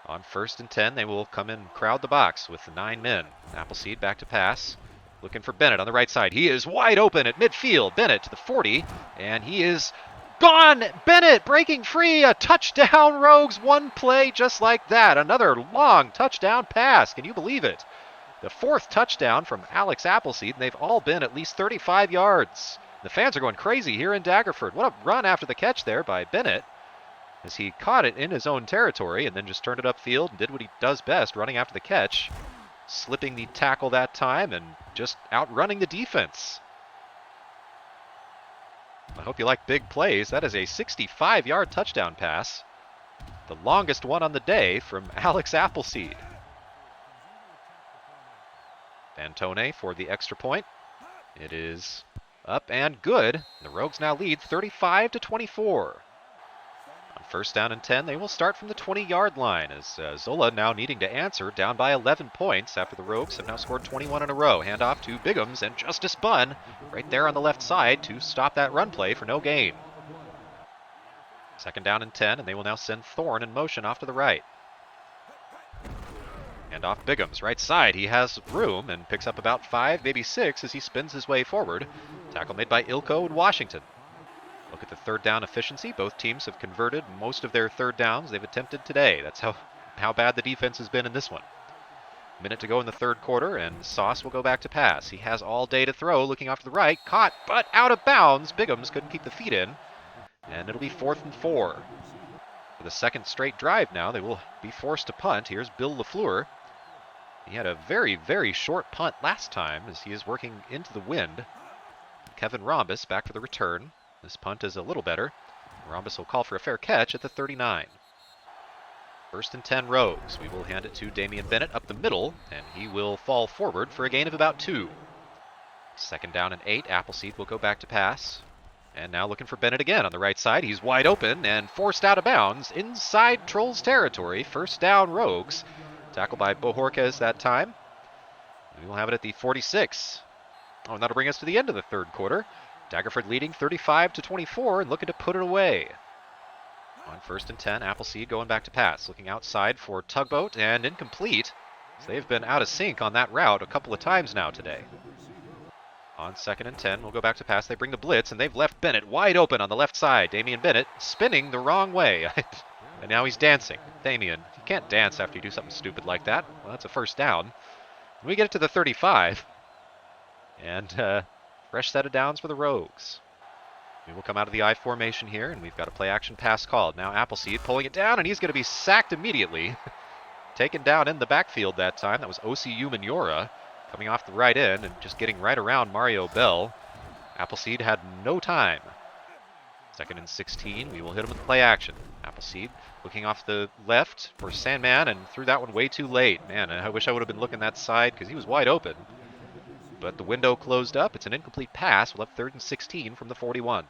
[SPEAKER 1] On 1st and 10, they will come and crowd the box with 9 men. Appleseed back to pass. Looking for Bennett on the right side. He is wide open at midfield. Bennett to the 40, and he is gone. Bennett breaking free. A touchdown, Rogues. One play just like that. Another long touchdown pass. Can you believe it? The 4th touchdown from Alex Appleseed, and they've all been at least 35 yards. The fans are going crazy here in Daggerford. What a run after the catch there by Bennett, as he caught it in his own territory and then just turned it upfield and did what he does best, running after the catch, slipping the tackle that time and just outrunning the defense. I hope you like big plays. That is a 65-yard touchdown pass, the longest one on the day from Alex Appleseed. Antone for the extra point. It is up and good. The Rogues now lead 35-24. On 1st down and 10, they will start from the 20-yard line, as Zola now needing to answer, down by 11 points after the Rogues have now scored 21 in a row. Handoff to Biggums and Justice Bunn right there on the left side to stop that run play for no gain. 2nd down and 10, and they will now send Thorne in motion off to the right. Handoff Biggums, right side. He has room and picks up about 5, maybe 6 as he spins his way forward. Tackle made by Ilko and Washington. Look at the 3rd down efficiency. Both teams have converted most of their 3rd downs they've attempted today. That's how bad the defense has been in this one. Minute to go in the 3rd quarter, and Sauce will go back to pass. He has all day to throw, looking off to the right. Caught, but out of bounds. Biggums couldn't keep the feet in, and it'll be 4th and 4. For the 2nd straight drive now, they will be forced to punt. Here's Bill LaFleur. He had a very, very short punt last time as he is working into the wind. Kevin Rhombus back for the return. This punt is a little better. Rhombus will call for a fair catch at the 39. 1st and 10 Rogues. We will hand it to Damian Bennett up the middle, and he will fall forward for a gain of about 2. 2nd down and 8. Appleseed will go back to pass. And now looking for Bennett again on the right side. He's wide open and forced out of bounds inside Trolls territory. 1st down Rogues. Tackled by Bohorquez that time. We will have it at the 46. Oh, and that'll bring us to the end of the 3rd quarter. Daggerford leading 35-24 and looking to put it away. On 1st and 10, Appleseed going back to pass. Looking outside for Tugboat and incomplete. So they've been out of sync on that route a couple of times now today. On 2nd and 10, we'll go back to pass. They bring the blitz, and they've left Bennett wide open on the left side. Damian Bennett spinning the wrong way. And now he's dancing. Damian, you can't dance after you do something stupid like that. Well, that's a 1st down. We get it to the 35. And fresh set of downs for the Rogues. We will come out of the I formation here, and we've got a play-action pass called. Now Appleseed pulling it down, and he's going to be sacked immediately. Taken down in the backfield that time. That was Osiu Maniora coming off the right end and just getting right around Mario Bell. Appleseed had no time. 2nd and 16. We will hit him with the play action. Appleseed looking off the left for Sandman and threw that one way too late. Man, I wish I would have been looking that side because he was wide open. But the window closed up. It's an incomplete pass. We'll have 3rd and 16 from the 41.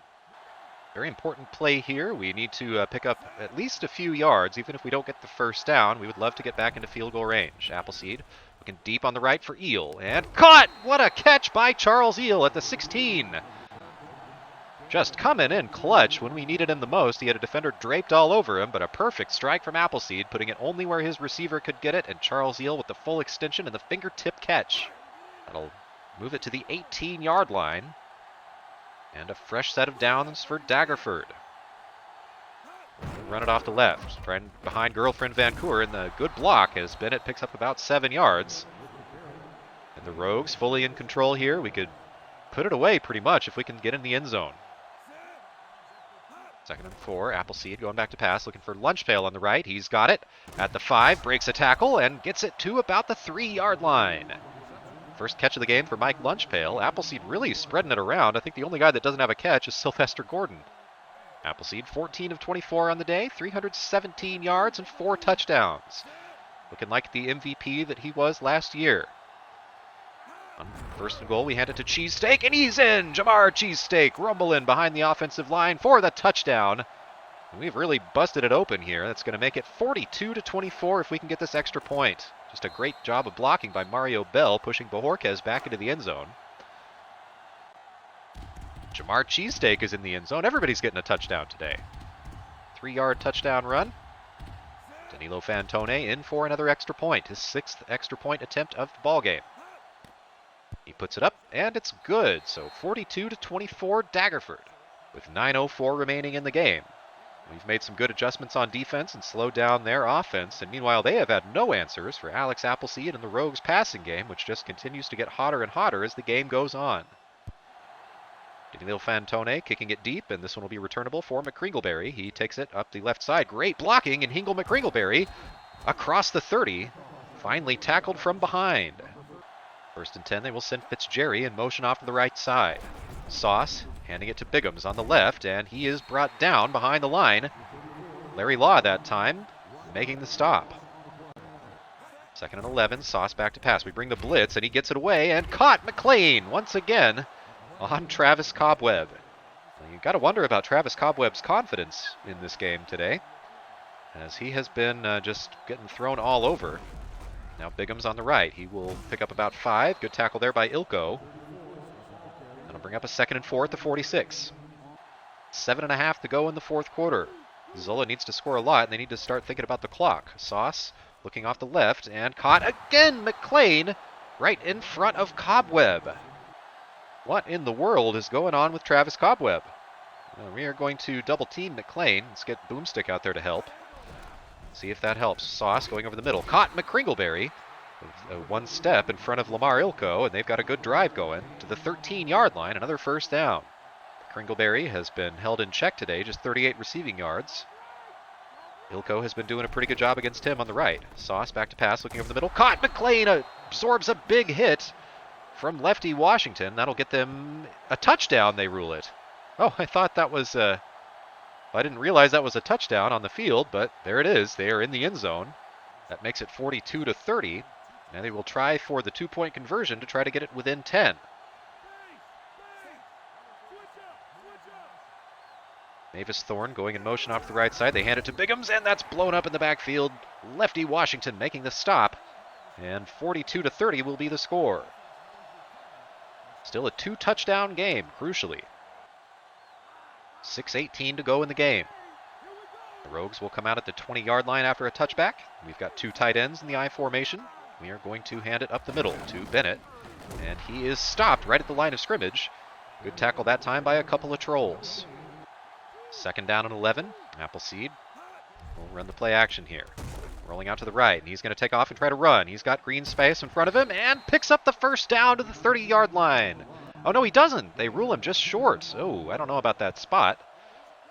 [SPEAKER 1] Very important play here. We need to pick up at least a few yards. Even if we don't get the 1st down, we would love to get back into field goal range. Appleseed looking deep on the right for Eel. And caught! What a catch by Charles Eel at the 16. Just coming in clutch when we needed him the most. He had a defender draped all over him, but a perfect strike from Appleseed, putting it only where his receiver could get it, and Charles Eel with the full extension and the fingertip catch. That'll move it to the 18-yard line. And a fresh set of downs for Daggerford. Run it off the left. Trying behind Girlfriend Vancouver, and the good block as Bennett picks up about 7 yards. And the Rogues fully in control here. We could put it away pretty much if we can get in the end zone. 2nd and 4. Appleseed going back to pass, looking for Lunchpail on the right. He's got it at the 5, breaks a tackle, and gets it to about the 3-yard line. First catch of the game for Mike Lunchpail. Appleseed really spreading it around. I think the only guy that doesn't have a catch is Sylvester Gordon. Appleseed 14 of 24 on the day, 317 yards and 4 touchdowns. Looking like the MVP that he was last year. On 1st and goal, we hand it to Cheesesteak, and he's in! Jamar Cheesesteak rumbling behind the offensive line for the touchdown. We've really busted it open here. That's going to make it 42-24 if we can get this extra point. Just a great job of blocking by Mario Bell, pushing Bohorquez back into the end zone. Jamar Cheesesteak is in the end zone. Everybody's getting a touchdown today. 3-yard touchdown run Danilo Fantone in for another extra point, his 6th extra point attempt of the ballgame. He puts it up, and it's good. So 42-24 Daggerford, with 9:04 remaining in the game. We've made some good adjustments on defense and slowed down their offense, and meanwhile they have had no answers for Alex Appleseed and the Rogues' passing game, which just continues to get hotter and hotter as the game goes on. Danilo Fantone kicking it deep, and this one will be returnable for McCringleberry. He takes it up the left side. Great blocking, and Hingle McCringleberry across the 30, finally tackled from behind. 1st and 10, they will send Fitzgerald in motion off to the right side. Sauce handing it to Biggums on the left, and he is brought down behind the line. Larry Law that time making the stop. 2nd and 11, Sauce back to pass. We bring the blitz, and he gets it away, and caught McLean once again on Travis Cobweb. You got to wonder about Travis Cobweb's confidence in this game today, as he has been just getting thrown all over. Now Biggums on the right. He will pick up about 5. Good tackle there by Ilko. That'll bring up a 2nd and 4 at the 46. 7.5 to go in the 4th quarter. Zola needs to score a lot, and they need to start thinking about the clock. Sauce looking off the left, and caught again. McLean right in front of Cobweb. What in the world is going on with Travis Cobweb? We are going to double team McLean. Let's get Boomstick out there to help. See if that helps. Sauce going over the middle. Caught McCringleberry with 1 step in front of Lamar Ilko, and they've got a good drive going to the 13-yard line. Another 1st down. McCringleberry has been held in check today, just 38 receiving yards. Ilko has been doing a pretty good job against him on the right. Sauce back to pass, looking over the middle. Caught. McLean absorbs a big hit from lefty Washington. That'll get them a touchdown, they rule it. Oh, I thought that was I didn't realize that was a touchdown on the field, but there it is. They are in the end zone. That makes it 42-30. Now they will try for the 2-point conversion to try to get it within 10. Mavis Thorne going in motion off the right side. They hand it to Biggums, and that's blown up in the backfield. Lefty Washington making the stop, and 42-30 will be the score. Still a 2-touchdown game, crucially. 6:18 to go in the game. The Rogues will come out at the 20-yard line after a touchback. We've got 2 tight ends in the I formation. We are going to hand it up the middle to Bennett, and he is stopped right at the line of scrimmage. Good tackle that time by a couple of Trolls. 2nd down and 11. Appleseed will run the play action here. Rolling out to the right, and he's going to take off and try to run. He's got green space in front of him and picks up the 1st down to the 30-yard line. Oh, no, he doesn't. They rule him just short. Oh, I don't know about that spot.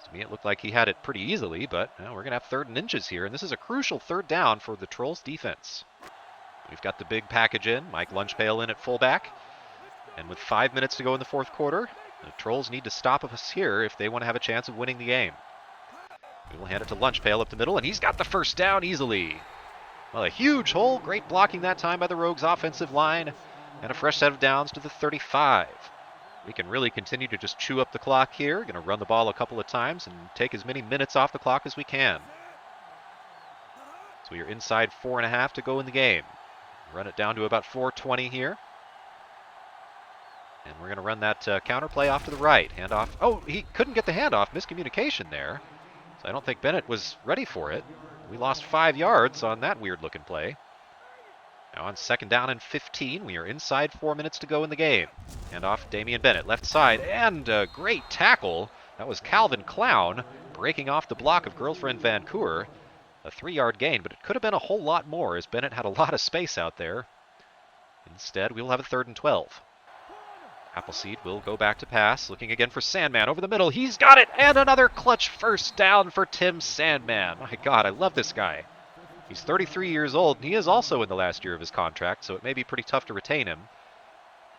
[SPEAKER 1] To me, it looked like he had it pretty easily, but we're going to have 3rd and inches here, and this is a crucial 3rd down for the Trolls defense. We've got the big package in, Mike Lunchpail in at fullback, and with 5 minutes to go in the 4th quarter, the Trolls need to stop us here if they want to have a chance of winning the game. We will hand it to Lunchpail up the middle, and he's got the 1st down easily. Well, a huge hole. Great blocking that time by the Rogues' offensive line, and a fresh set of downs to the 35. We can really continue to just chew up the clock here. Going to run the ball a couple of times and take as many minutes off the clock as we can. So we are inside 4.5 to go in the game. Run it down to about 4:20 here. And we're going to run that counter play off to the right. Handoff. Oh, he couldn't get the handoff. Miscommunication there. So I don't think Bennett was ready for it. We lost 5 yards on that weird-looking play. Now on 2nd down and 15, we are inside 4 minutes to go in the game. Handoff, Damian Bennett, left side, and a great tackle. That was Calvin Clown breaking off the block of Girlfriend Vancouver. A 3-yard gain, but it could have been a whole lot more as Bennett had a lot of space out there. Instead, we will have a 3rd and 12. Appleseed will go back to pass, looking again for Sandman over the middle. He's got it, and another clutch 1st down for Tim Sandman. My God, I love this guy. He's 33 years old, and he is also in the last year of his contract, so it may be pretty tough to retain him,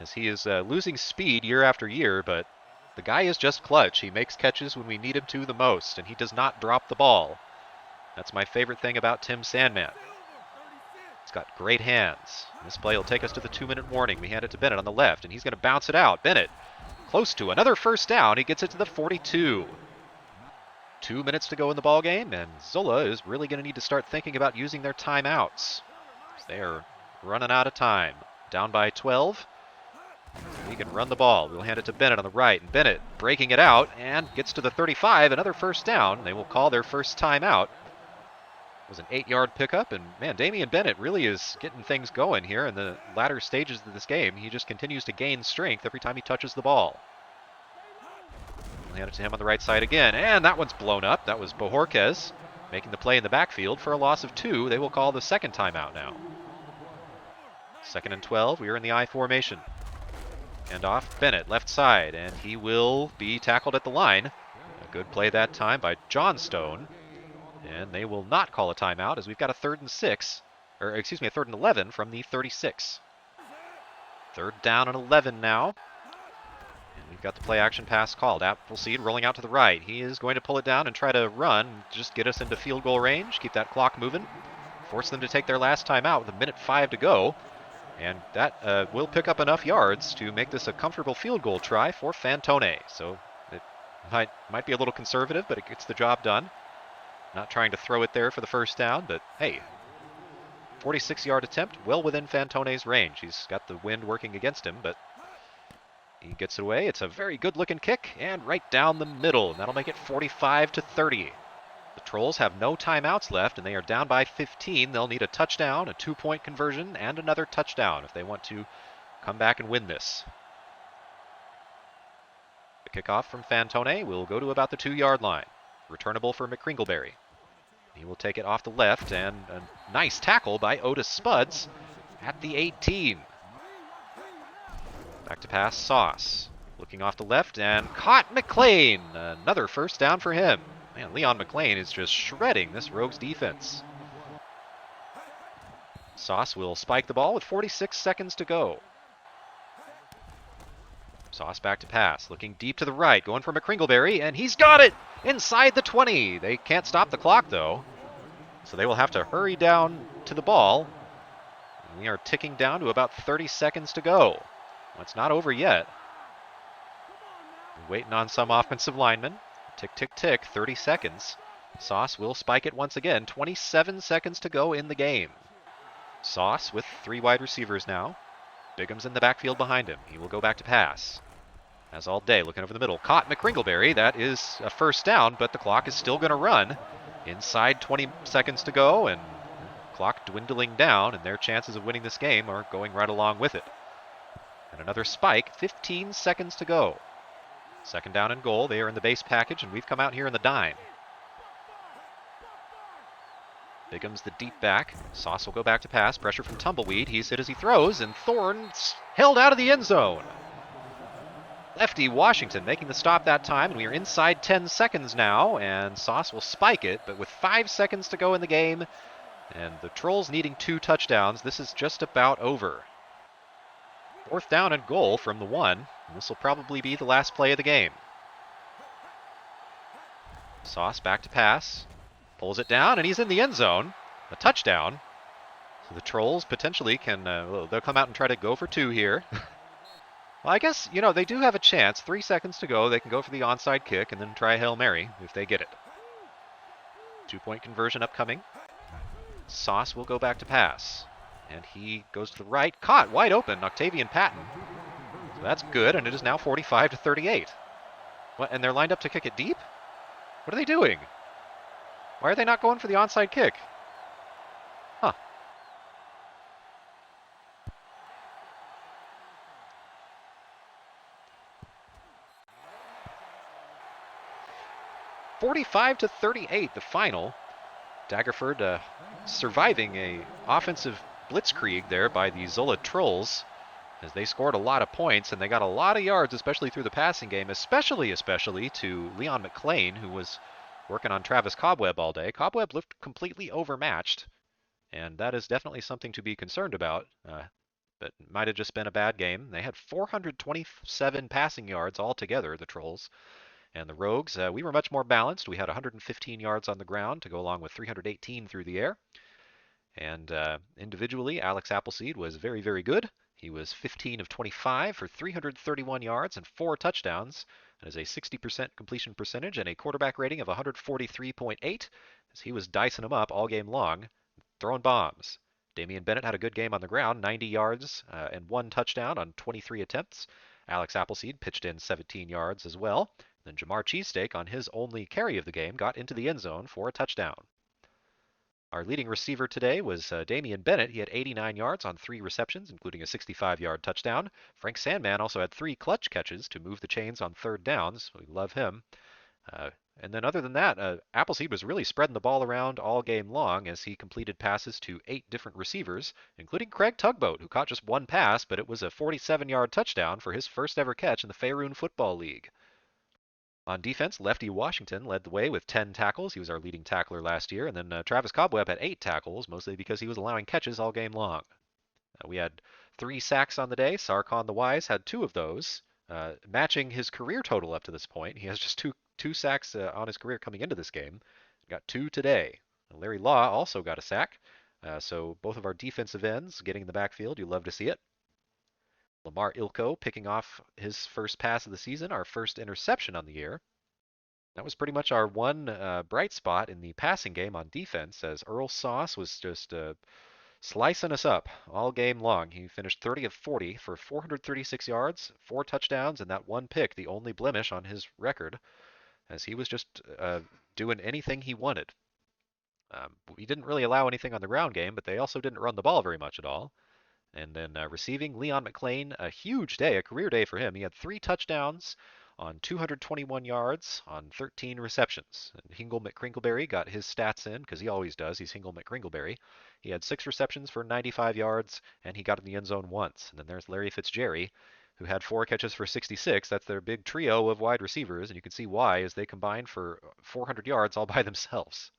[SPEAKER 1] as he is losing speed year after year, but the guy is just clutch. He makes catches when we need him to the most, and he does not drop the ball. That's my favorite thing about Tim Sandman. He's got great hands. This play will take us to the 2-minute warning. We hand it to Bennett on the left, and he's going to bounce it out. Bennett, close to another 1st down. He gets it to the 42. 2 minutes to go in the ball game, and Zola is really going to need to start thinking about using their timeouts. They are running out of time. Down by 12. We can run the ball. We'll hand it to Bennett on the right, and Bennett breaking it out and gets to the 35. Another 1st down. They will call their first timeout. was an 8-yard pickup, and man, Damian Bennett really is getting things going here in the latter stages of this game. He just continues to gain strength every time he touches the ball. We'll hand it to him on the right side again, and that one's blown up. That was Bojorquez making the play in the backfield for a loss of 2. They will call the second timeout now. 2nd and 12, we are in the I formation. And off Bennett, left side, and he will be tackled at the line. A good play that time by Johnstone. And they will not call a timeout as we've got a 3rd and 6, or excuse me, a 3rd and 11 from the 36. 3rd down and 11 now. And we've got the play action pass called. Appleseed rolling out to the right. He is going to pull it down and try to run, just get us into field goal range, keep that clock moving, force them to take their last timeout with 1:05 to go. And that will pick up enough yards to make this a comfortable field goal try for Fantone. So it might be a little conservative, but it gets the job done. Not trying to throw it there for the first down, but hey, 46-yard attempt, well within Fantone's range. He's got the wind working against him, but he gets it away. It's a very good-looking kick, and right down the middle, and that'll make it 45-30. The Trolls have no timeouts left, and they are down by 15. They'll need a touchdown, a 2-point conversion, and another touchdown if they want to come back and win this. The kickoff from Fantone will go to about the 2-yard line. Returnable for McCringleberry. He will take it off the left, and a nice tackle by Otis Spuds at the 18. Back to pass, Sauce. Looking off the left, and caught McLean. Another first down for him. Man, Leon McLean is just shredding this Rogues defense. Sauce will spike the ball with 46 seconds to go. Sauce back to pass, looking deep to the right, going for McCringleberry, and he's got it! Inside the 20. They can't stop the clock, though, so they will have to hurry down to the ball. We are ticking down to about 30 seconds to go. Well, it's not over yet. We're waiting on some offensive linemen. Tick, tick, tick, 30 seconds. Sauce will spike it once again. 27 seconds to go in the game. Sauce with 3 wide receivers now. Bigham's in the backfield behind him. He will go back to pass. As all day, looking over the middle. Caught McCringleberry. That is a first down, but the clock is still going to run. Inside 20 seconds to go, and clock dwindling down, and their chances of winning this game are going right along with it. And another spike, 15 seconds to go. 2nd down and goal. They are in the base package, and we've come out here in the dime. Bigham's the deep back. Sauce will go back to pass. Pressure from Tumbleweed. He's hit as he throws, and Thorne's held out of the end zone. Lefty Washington making the stop that time, and we are inside 10 seconds now, and Sauce will spike it, but with 5 seconds to go in the game, and the Trolls needing 2 touchdowns, this is just about over. 4th down and goal from the 1, and this will probably be the last play of the game. Sauce back to pass. Pulls it down, and he's in the end zone. A touchdown. So the Trolls potentially can, they'll come out and try to go for 2 here. Well, I guess, they do have a chance. 3 seconds to go. They can go for the onside kick and then try a Hail Mary if they get it. 2-point conversion upcoming. Sauce will go back to pass. And he goes to the right. Caught wide open, Octavian Patton. So that's good, and it is now 45-38. What, and they're lined up to kick it deep? What are they doing? Why are they not going for the onside kick? Huh. (45-38) the final. Daggerford surviving a offensive blitzkrieg there by the Keczulla Trolls, as they scored a lot of points and they got a lot of yards, especially through the passing game, especially to Leon McLean, who was working on Travis Cobweb all day. Cobweb looked completely overmatched, and that is definitely something to be concerned about, but it might have just been a bad game. They had 427 passing yards altogether, the Trolls. And the Rogues, we were much more balanced. We had 115 yards on the ground to go along with 318 through the air. And individually, Alex Appleseed was very, very good. He was 15 of 25 for 331 yards and 4 touchdowns. That is a 60% completion percentage and a quarterback rating of 143.8, as he was dicing them up all game long, throwing bombs. Damian Bennett had a good game on the ground, 90 yards and 1 touchdown on 23 attempts. Alex Appleseed pitched in 17 yards as well. Then Jamar Cheesesteak, on his only carry of the game, got into the end zone for a touchdown. Our leading receiver today was Damian Bennett. He had 89 yards on 3 receptions, including a 65-yard touchdown. Frank Sandman also had 3 clutch catches to move the chains on third downs. We love him. Uh, and then other than that, Appleseed was really spreading the ball around all game long as he completed passes to 8 different receivers, including Craig Tugboat, who caught just 1 pass, but it was a 47-yard touchdown for his first ever catch in the Faerun Football League. On defense, Lefty Washington led the way with 10 tackles. He was our leading tackler last year. And then Travis Cobweb had 8 tackles, mostly because he was allowing catches all game long. We had 3 sacks on the day. Sarkon the Wise had 2 of those, matching his career total up to this point. He has just two sacks on his career coming into this game. Got 2 today. And Larry Law also got a sack. So both of our defensive ends getting in the backfield. You love to see it. Lamar Ilko picking off his first pass of the season, our first interception on the year. That was pretty much our one bright spot in the passing game on defense, as Earl Sauce was just slicing us up all game long. He finished 30 of 40 for 436 yards, 4 touchdowns, and that 1 pick, the only blemish on his record, as he was just doing anything he wanted. We didn't really allow anything on the ground game, but they also didn't run the ball very much at all. And then receiving, Leon McClain, a huge day, a career day for him. He had 3 touchdowns on 221 yards on 13 receptions. And Hingle McCringleberry got his stats in, because he always does. He's Hingle McCringleberry. He had 6 receptions for 95 yards, and he got in the end zone once. And then there's Larry Fitzgerald, who had 4 catches for 66. That's their big trio of wide receivers, and you can see why, as they combined for 400 yards all by themselves.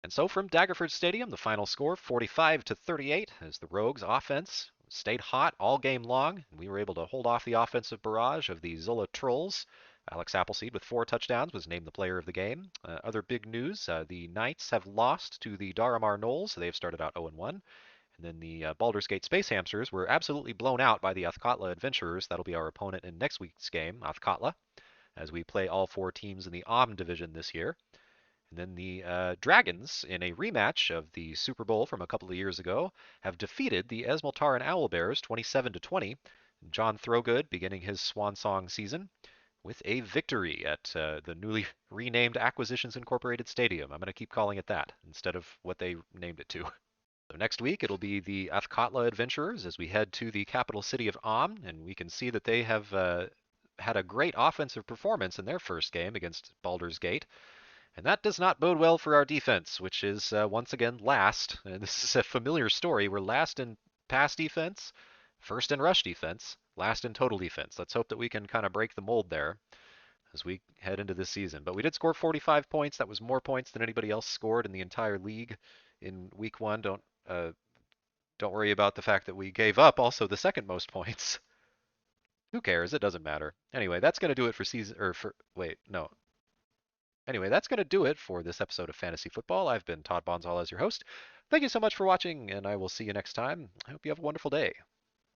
[SPEAKER 1] And so from Daggerford Stadium, the final score 45-38 as the Rogues offense stayed hot all game long. And we were able to hold off the offensive barrage of the Keczulla Trolls. Alex Appleseed with 4 touchdowns was named the player of the game. Other big news, the Knights have lost to the Daramar Knolls. They've started out 0-1. And then the Baldur's Gate Space Hamsters were absolutely blown out by the Athkatla Adventurers. That'll be our opponent in next week's game, Athkatla, as we play all 4 teams in the Om division this year. And then the Dragons, in a rematch of the Super Bowl from a couple of years ago, have defeated the Esmaltaran Owlbears 27-20. John Throgood beginning his swan song season with a victory at the newly renamed Acquisitions Incorporated Stadium. I'm going to keep calling it that instead of what they named it to. So next week it'll be the Athkatla Adventurers as we head to the capital city of Om, and we can see that they have had a great offensive performance in their first game against Baldur's Gate. And that does not bode well for our defense, which is once again last. And this is a familiar story. We're last in pass defense, first in rush defense, last in total defense. Let's hope that we can kind of break the mold there as we head into this season. But we did score 45 points. That was more points than anybody else scored in the entire league in week 1. Don't worry about the fact that we gave up also the second most points. Who cares? It doesn't matter. Anyway, that's going to do it for season or for wait, no. Anyway, that's going to do it for this episode of Fantasy Football. I've been Todd Bonzal as your host. Thank you so much for watching, and I will see you next time. I hope you have a wonderful day.